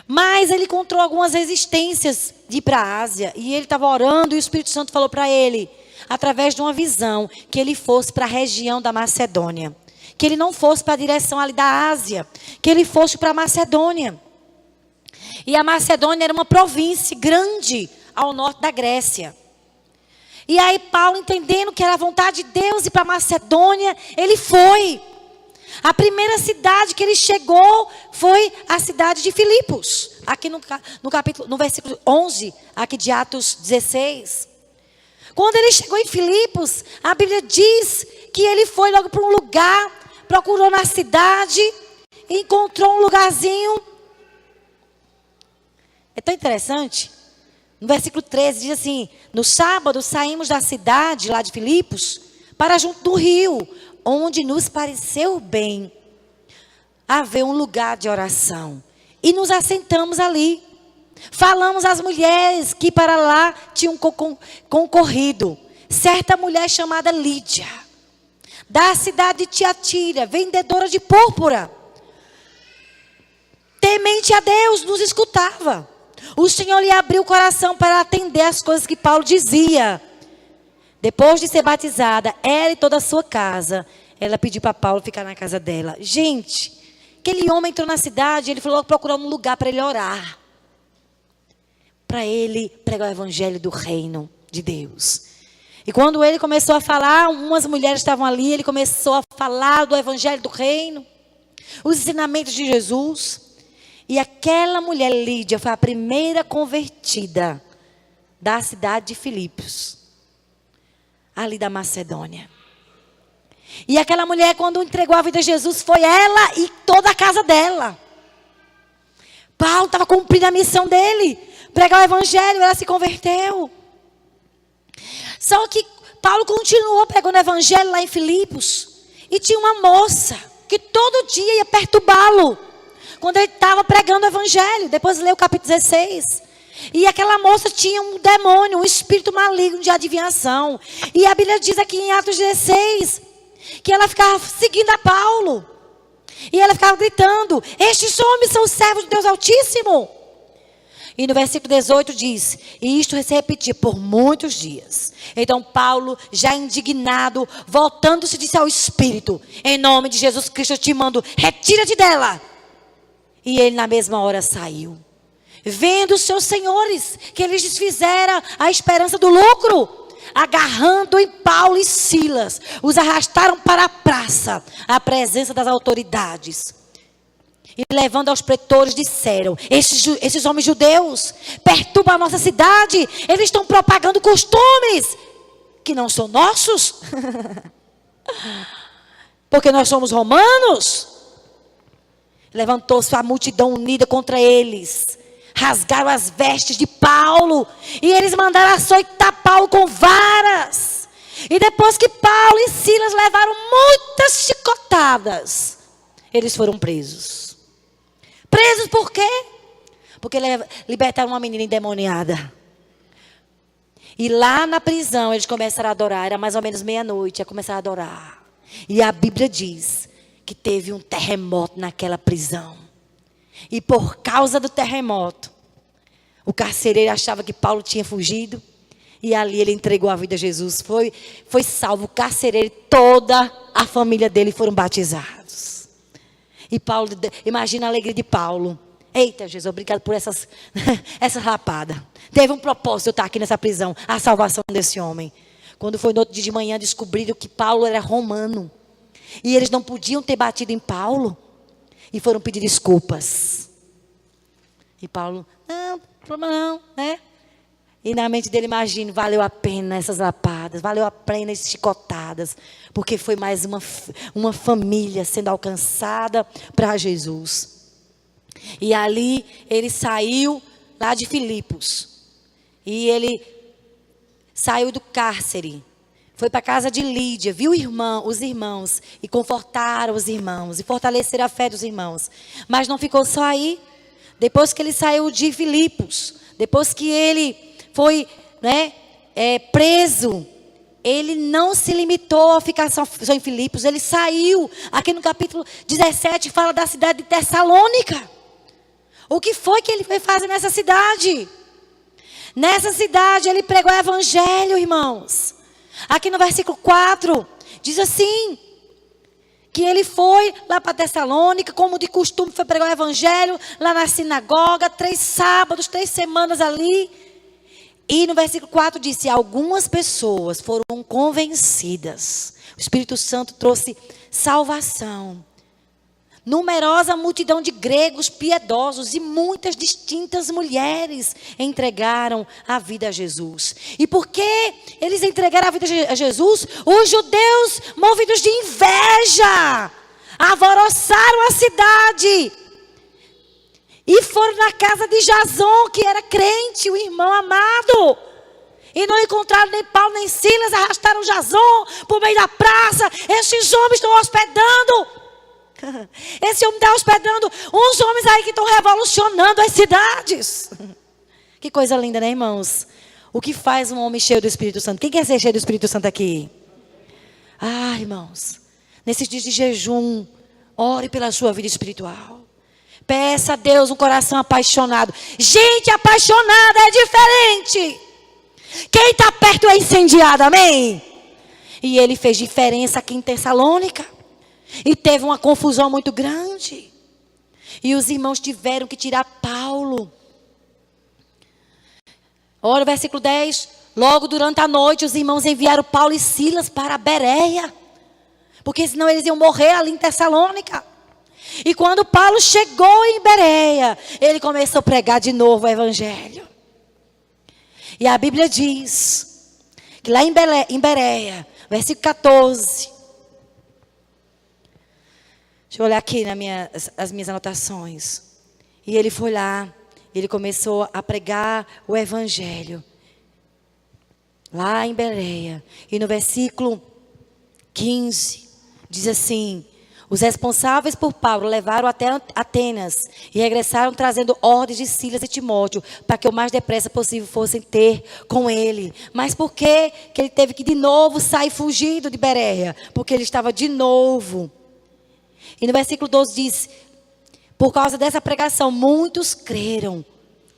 Mas ele encontrou algumas resistências de ir para a Ásia. E ele estava orando e o Espírito Santo falou para ele, através de uma visão, que ele fosse para a região da Macedônia. Que ele não fosse para a direção ali da Ásia. Que ele fosse para a Macedônia. E a Macedônia era uma província grande ao norte da Grécia. E aí Paulo, entendendo que era a vontade de Deus ir para a Macedônia, ele foi. A primeira cidade que ele chegou foi a cidade de Filipos. Aqui no versículo 11, aqui de Atos 16. Quando ele chegou em Filipos, a Bíblia diz que ele foi logo para um lugar, procurou na cidade, encontrou um lugarzinho. É tão interessante. No versículo 13 diz assim: no sábado saímos da cidade, lá de Filipos, para junto do rio, onde nos pareceu bem haver um lugar de oração. E nos assentamos ali. Falamos às mulheres que para lá tinham concorrido. Certa mulher chamada Lídia, da cidade de Tiatira, vendedora de púrpura, temente a Deus, nos escutava. O Senhor lhe abriu o coração para atender as coisas que Paulo dizia. Depois de ser batizada, ela e toda a sua casa, ela pediu para Paulo ficar na casa dela. Gente, aquele homem entrou na cidade, ele falou procurar um lugar para ele orar. Para ele pregar o evangelho do reino de Deus. E quando ele começou a falar, umas mulheres estavam ali, ele começou a falar do evangelho do reino, os ensinamentos de Jesus. E aquela mulher, Lídia, foi a primeira convertida da cidade de Filipos, ali da Macedônia. E aquela mulher, quando entregou a vida a Jesus, foi ela e toda a casa dela. Paulo estava cumprindo a missão dele, pregar o evangelho, ela se converteu. Só que Paulo continuou pregando o evangelho lá em Filipos. E tinha uma moça que todo dia ia perturbá-lo. Quando ele estava pregando o evangelho. Depois lê o capítulo 16. E aquela moça tinha um demônio, um espírito maligno de adivinhação. E a Bíblia diz aqui em Atos 16 que ela ficava seguindo a Paulo. E ela ficava gritando: estes homens são servos de Deus Altíssimo. E no versículo 18 diz: e isto se repetia por muitos dias. Então Paulo, já indignado, voltando-se, disse ao espírito: em nome de Jesus Cristo eu te mando, retira-te dela. E ele na mesma hora saiu. Vendo os seus senhores que eles desfizeram a esperança do lucro, agarrando em Paulo e Silas, os arrastaram para a praça, à presença das autoridades. E levando aos pretores, disseram: esses homens judeus perturbam a nossa cidade. Eles estão propagando costumes que não são nossos. Porque nós somos romanos. Levantou-se a multidão unida contra eles. Rasgaram as vestes de Paulo. E eles mandaram açoitar Paulo com varas. E depois que Paulo e Silas levaram muitas chicotadas, eles foram presos. Presos por quê? Porque libertaram uma menina endemoniada. E lá na prisão eles começaram a adorar. Era mais ou menos meia-noite, começaram a adorar. E a Bíblia diz que teve um terremoto naquela prisão. E por causa do terremoto, o carcereiro achava que Paulo tinha fugido. E ali ele entregou a vida a Jesus. Foi salvo o carcereiro e toda a família dele foram batizados. E Paulo, imagina a alegria de Paulo. Eita, Jesus, obrigado por essa rapada. Teve um propósito eu estar aqui nessa prisão, a salvação desse homem. Quando foi no outro dia de manhã, descobriram que Paulo era romano. E eles não podiam ter batido em Paulo. E foram pedir desculpas. E Paulo, não, problema não, né? E na mente dele, imagina, valeu a pena essas lapadas, valeu a pena essas chicotadas, porque foi mais uma família sendo alcançada para Jesus. E ali ele saiu lá de Filipos. E ele saiu do cárcere. Foi para a casa de Lídia, viu os irmãos, e confortaram os irmãos, e fortaleceram a fé dos irmãos. Mas não ficou só aí. Depois que ele saiu de Filipos, depois que ele foi preso, ele não se limitou a ficar só em Filipos, ele saiu. Aqui no capítulo 17 fala da cidade de Tessalônica. O que foi que ele foi fazer nessa cidade? Nessa cidade ele pregou o evangelho, irmãos. Aqui no versículo 4, diz assim, que ele foi lá para Tessalônica, como de costume foi pregar o evangelho, lá na sinagoga, 3 sábados, 3 semanas ali. E no versículo 4 disse, algumas pessoas foram convencidas. O Espírito Santo trouxe salvação. Numerosa multidão de gregos piedosos e muitas distintas mulheres entregaram a vida a Jesus. E por que eles entregaram a vida a Jesus? Os judeus, movidos de inveja, alvoroçaram a cidade. E foram na casa de Jason, que era crente, o irmão amado. E não encontraram nem Paulo nem Silas, arrastaram Jason por meio da praça. Esses homens estão hospedando. Esse homem está hospedando uns homens aí que estão revolucionando as cidades. Que coisa linda, né, irmãos? O que faz um homem cheio do Espírito Santo? Quem quer ser cheio do Espírito Santo aqui? Ah, irmãos, nesses dias de jejum, ore pela sua vida espiritual. Peça a Deus um coração apaixonado. Gente apaixonada é diferente. Quem está perto é incendiado, amém? E ele fez diferença aqui em Tessalônica. E teve uma confusão muito grande. E os irmãos tiveram que tirar Paulo. Olha o versículo 10. Logo durante a noite os irmãos enviaram Paulo e Silas para a Bereia. Porque senão eles iam morrer ali em Tessalônica. E quando Paulo chegou em Bereia, ele começou a pregar de novo o evangelho. E a Bíblia diz que lá em Bereia, versículo 14... Deixa eu olhar aqui as minhas anotações. E ele foi lá, ele começou a pregar o evangelho. lá em Bereia. E no versículo 15, diz assim: os responsáveis por Paulo levaram até Atenas e regressaram trazendo ordens de Silas e Timóteo para que o mais depressa possível fossem ter com ele. Mas por que ele teve que de novo sair fugido de Bereia? Porque ele estava de novo. E no versículo 12 diz: por causa dessa pregação, muitos creram.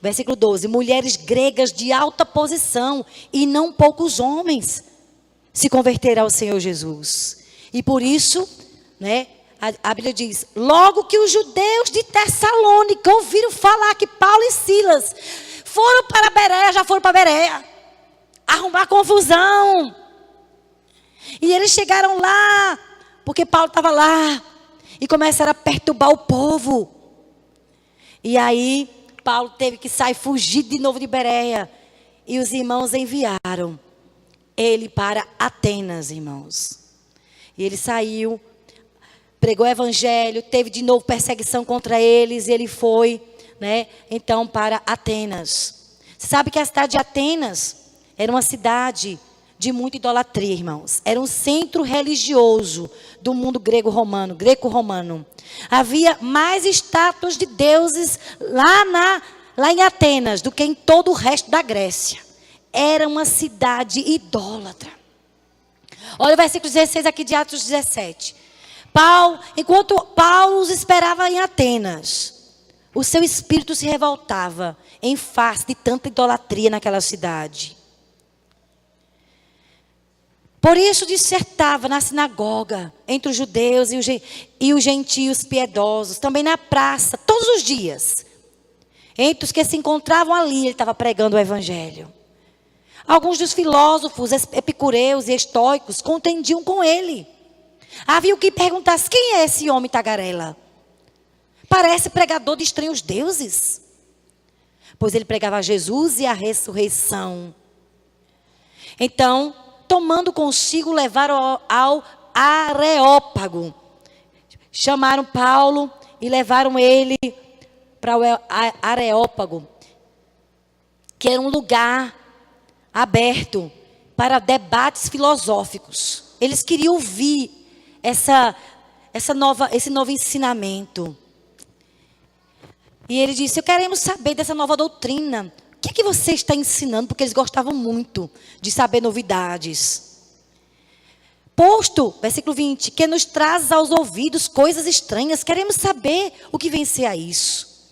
Versículo 12: mulheres gregas de alta posição e não poucos homens se converteram ao Senhor Jesus. E por isso, né, a Bíblia diz: logo que os judeus de Tessalônica ouviram falar que Paulo e Silas foram para Bereia, já foram para Bereia arrumar confusão. E eles chegaram lá, porque Paulo estava lá, e começaram a perturbar o povo. E aí Paulo teve que sair, fugir de novo de Bereia. E os irmãos enviaram ele para Atenas, irmãos. E ele saiu, pregou o evangelho, teve de novo perseguição contra eles. E ele foi, né, então para Atenas. Você sabe que a cidade de Atenas era uma cidade de muita idolatria, irmãos. Era um centro religioso do mundo greco-romano. Havia mais estátuas de deuses lá em Atenas do que em todo o resto da Grécia. Era uma cidade idólatra. Olha o versículo 16 aqui de Atos 17. Enquanto Paulo os esperava em Atenas, o seu espírito se revoltava em face de tanta idolatria naquela cidade. Por isso dissertava na sinagoga, entre os judeus e os gentios piedosos, também na praça, todos os dias. Entre os que se encontravam ali, ele estava pregando o evangelho. Alguns dos filósofos epicureus e estoicos contendiam com ele. Havia o que perguntasse: quem é esse homem tagarela? Parece pregador de estranhos deuses. Pois ele pregava Jesus e a ressurreição. Então, tomando consigo, levaram ao Areópago. Chamaram Paulo e levaram ele para o Areópago, que era um lugar aberto para debates filosóficos. Eles queriam ouvir esse novo ensinamento. E ele disse: queremos saber dessa nova doutrina. O que é que você está ensinando? Porque eles gostavam muito de saber novidades. Posto, versículo 20, que nos traz aos ouvidos coisas estranhas. Queremos saber o que vem ser a isso.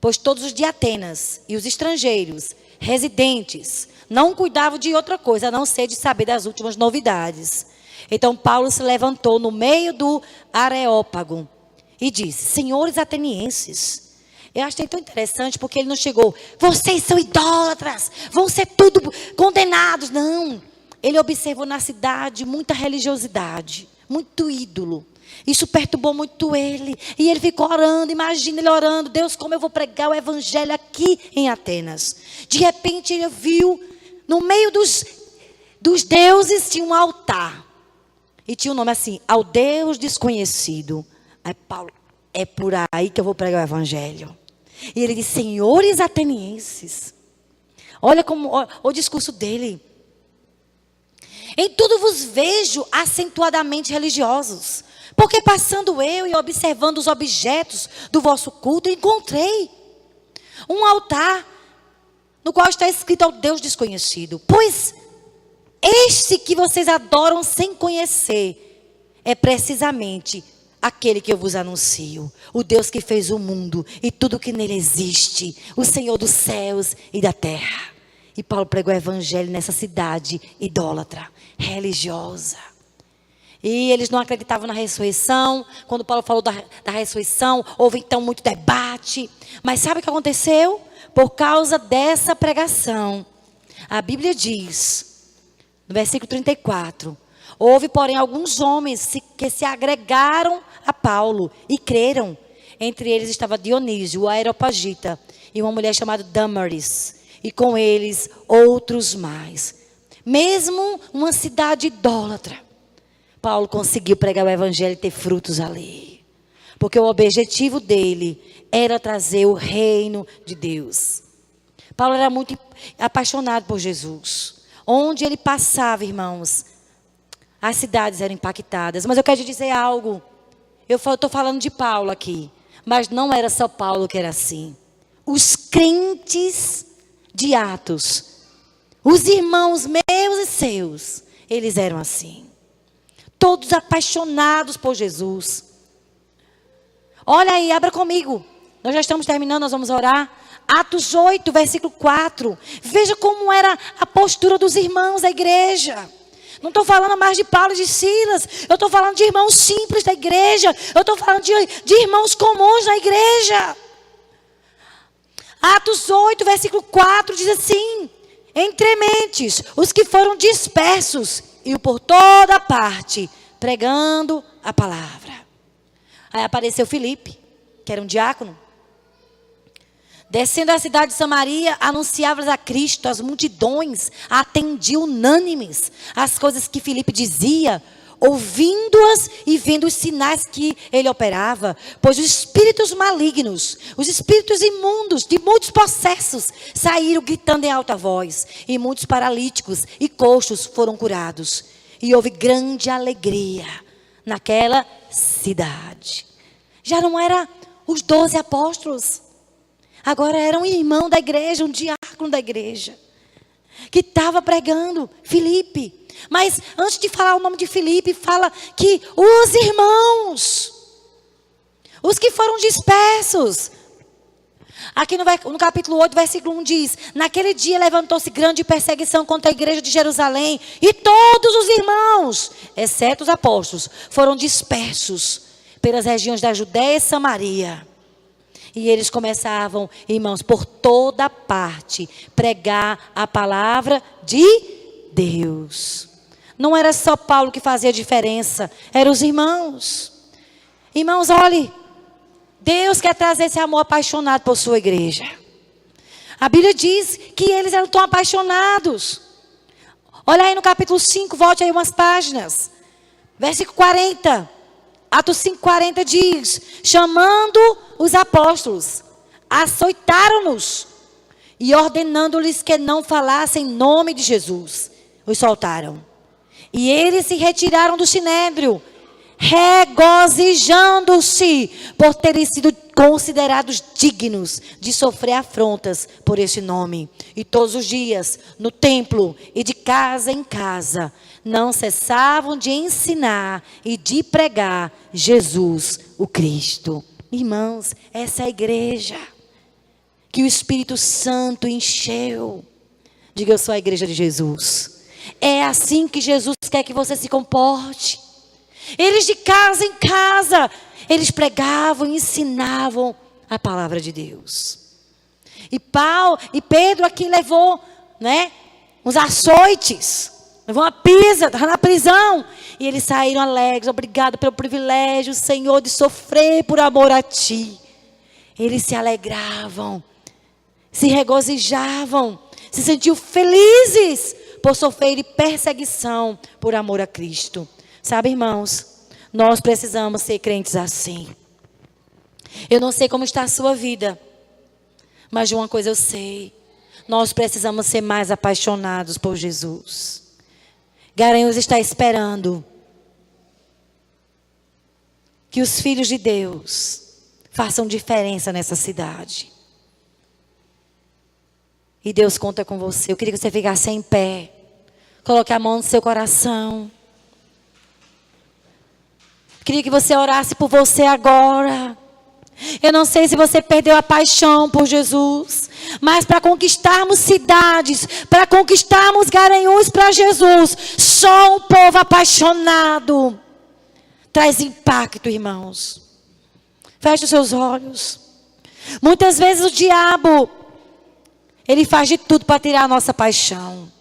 Pois todos os de Atenas e os estrangeiros, residentes, não cuidavam de outra coisa, a não ser de saber das últimas novidades. Então Paulo se levantou no meio do Areópago e disse: senhores atenienses, eu achei tão interessante porque ele não chegou: vocês são idólatras, vão ser tudo condenados. Não. Ele observou na cidade muita religiosidade, muito ídolo. Isso perturbou muito ele. E ele ficou orando, imagina ele orando: Deus, como eu vou pregar o evangelho aqui em Atenas? De repente ele viu, no meio dos deuses, tinha um altar. E tinha um nome assim: ao Deus desconhecido. Aí Paulo: é por aí que eu vou pregar o evangelho. E ele disse: senhores atenienses, olha como o discurso dele. Em tudo vos vejo acentuadamente religiosos, porque passando eu e observando os objetos do vosso culto, encontrei um altar no qual está escrito ao Deus desconhecido. Pois este que vocês adoram sem conhecer é precisamente aquele que eu vos anuncio, o Deus que fez o mundo e tudo que nele existe, o Senhor dos céus e da terra. E Paulo pregou o evangelho nessa cidade idólatra, religiosa. E eles não acreditavam na ressurreição. Quando Paulo falou da ressurreição, houve então muito debate. Mas sabe o que aconteceu? Por causa dessa pregação, a Bíblia diz, no versículo 34, houve, porém, alguns homens que se agregaram a Paulo e creram. Entre eles estava Dionísio, o Areopagita, e uma mulher chamada Dâmaris, e com eles outros mais. Mesmo uma cidade idólatra, Paulo conseguiu pregar o evangelho e ter frutos ali. Porque o objetivo dele era trazer o reino de Deus. Paulo era muito apaixonado por Jesus. Onde ele passava, irmãos, as cidades eram impactadas. Mas eu quero te dizer algo. Eu estou falando de Paulo aqui. Mas não era só Paulo que era assim. Os crentes de Atos, os irmãos meus e seus, eles eram assim. Todos apaixonados por Jesus. Olha aí, abra comigo. Nós já estamos terminando, nós vamos orar. Atos 8, versículo 4. Veja como era a postura dos irmãos da igreja. Não estou falando mais de Paulo e de Silas. Eu estou falando de irmãos simples da igreja. Eu estou falando de irmãos comuns da igreja. Atos 8, versículo 4 diz assim: entre mentes, os que foram dispersos, e por toda parte, pregando a palavra. Aí apareceu Filipe, que era um diácono. Descendo à cidade de Samaria, anunciava a Cristo, as multidões atendiam unânimes as coisas que Filipe dizia, ouvindo-as e vendo os sinais que ele operava. Pois os espíritos malignos, os espíritos imundos de muitos possessos, saíram gritando em alta voz. E muitos paralíticos e coxos foram curados. E houve grande alegria naquela cidade. Já não eram os 12 apóstolos. Agora era um irmão da igreja, um diácono da igreja, que estava pregando, Filipe. Mas antes de falar o nome de Filipe, fala que os irmãos, os que foram dispersos. Aqui no capítulo 8, versículo 1 diz: naquele dia levantou-se grande perseguição contra a igreja de Jerusalém, e todos os irmãos, exceto os apóstolos, foram dispersos pelas regiões da Judéia e Samaria. E eles começavam, irmãos, por toda parte, pregar a palavra de Deus. Não era só Paulo que fazia diferença, eram os irmãos. Irmãos, olhe, Deus quer trazer esse amor apaixonado por sua igreja. A Bíblia diz que eles eram tão apaixonados. Olha aí no capítulo 5, volte aí umas páginas. Versículo 40. Atos 5,40 diz: chamando os apóstolos, açoitaram-nos e ordenando-lhes que não falassem em nome de Jesus, os soltaram. E eles se retiraram do sinédrio, regozijando-se por terem sido considerados dignos de sofrer afrontas por este nome. E todos os dias, no templo e de casa em casa, não cessavam de ensinar e de pregar Jesus, o Cristo. Irmãos, essa é a igreja que o Espírito Santo encheu. Diga: eu sou a igreja de Jesus. É assim que Jesus quer que você se comporte. Eles de casa em casa, eles pregavam e ensinavam a palavra de Deus. E Pedro aqui levou, uns açoites. Levou uma pisa, estava na prisão. E eles saíram alegres. Obrigado pelo privilégio, Senhor, de sofrer por amor a Ti. Eles se alegravam, se regozijavam, se sentiam felizes por sofrer perseguição por amor a Cristo. Sabe, irmãos, nós precisamos ser crentes assim. Eu não sei como está a sua vida, mas de uma coisa eu sei: nós precisamos ser mais apaixonados por Jesus. Garanhuns está esperando que os filhos de Deus façam diferença nessa cidade. E Deus conta com você. Eu queria que você ficasse em pé. Coloque a mão no seu coração. Eu queria que você orasse por você agora. Eu não sei se você perdeu a paixão por Jesus, mas para conquistarmos cidades, para conquistarmos Garanhuns para Jesus, só um povo apaixonado traz impacto, irmãos. Feche os seus olhos. Muitas vezes o diabo, ele faz de tudo para tirar a nossa paixão.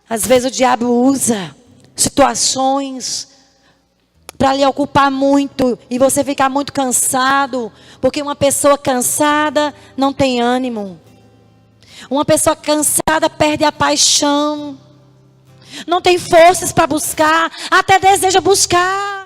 Às vezes o diabo usa situações para lhe ocupar muito e você ficar muito cansado, porque uma pessoa cansada não tem ânimo. Uma pessoa cansada perde a paixão, não tem forças para buscar, até deseja buscar.